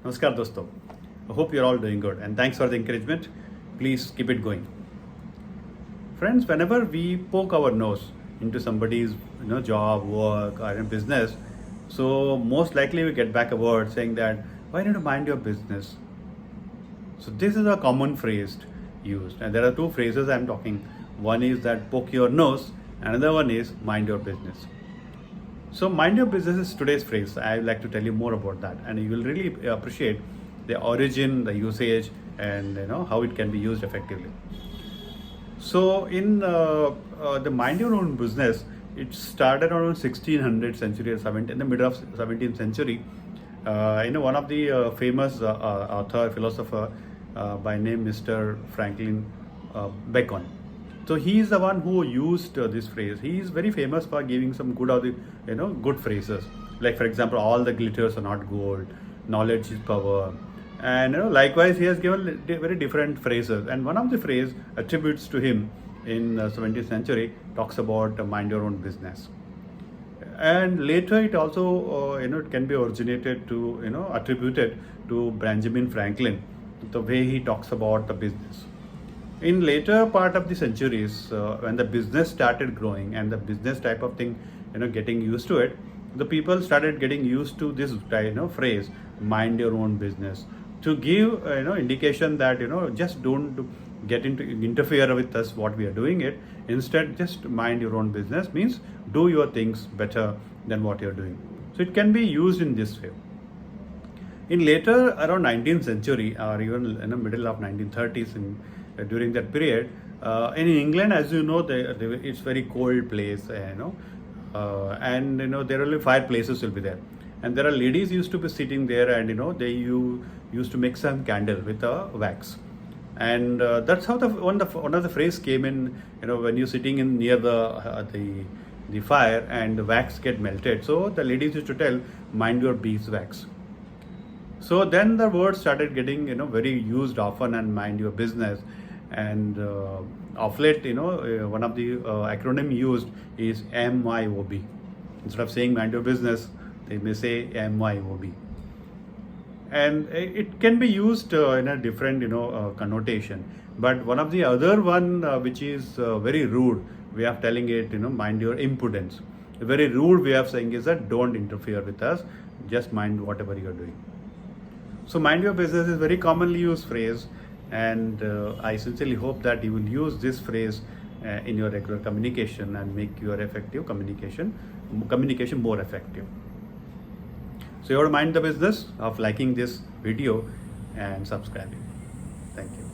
Namaskar dosto. I hope you're all doing good and thanks for the encouragement. Please keep it going. Friends, whenever we poke our nose into somebody's job, work or in business, so most likely we get back a word saying that why don't you mind your business? So this is a common phrase used, and there are two phrases I'm talking. One is that poke your nose, another one is mind your business. So mind your business is today's phrase. I'd like to tell you more about that, and you will really appreciate the origin, the usage, and how it can be used effectively. So in the mind your own business, it started around 1600 century or 17, in the middle of 17th century. One of the famous author, philosopher by name Mr. Franklin Bacon. So he is the one who used this phrase. He is very famous for giving some good phrases. Like for example, all the glitters are not gold, knowledge is power. And likewise, he has given very different phrases. And one of the phrase attributes to him in 17th century talks about mind your own business. And later it also it can be originated to attributed to Benjamin Franklin, the way he talks about the business. In later part of the centuries, when the business started growing and the business type of thing getting used to it, the people started getting used to this phrase mind your own business, to give indication that just don't get into interfere with us what we are doing it. Instead, just mind your own business means do your things better than what you're doing. So it can be used in this way. In later around 19th century or even in the middle of 1930s, during that period, in England, as you know, it's very cold place, and there are only fireplaces will be there, and there are ladies used to be sitting there, and they used to make some candle with a wax, and that's how one of the phrase came in. When you're sitting in near the fire and the wax get melted, so the ladies used to tell, mind your beeswax. So then the word started getting very used often, and mind your business. And of late, one of the acronym used is MYOB. Instead of saying mind your business, they may say MYOB. And it can be used in a different connotation. But one of the other one which is very rude way of telling it, mind your impudence. A very rude way of saying is that don't interfere with us, just mind whatever you're doing. So mind your business is very commonly used phrase, and I sincerely hope that you will use this phrase in your regular communication and make your effective communication more effective. So you have to mind the business of liking this video and subscribing. Thank you.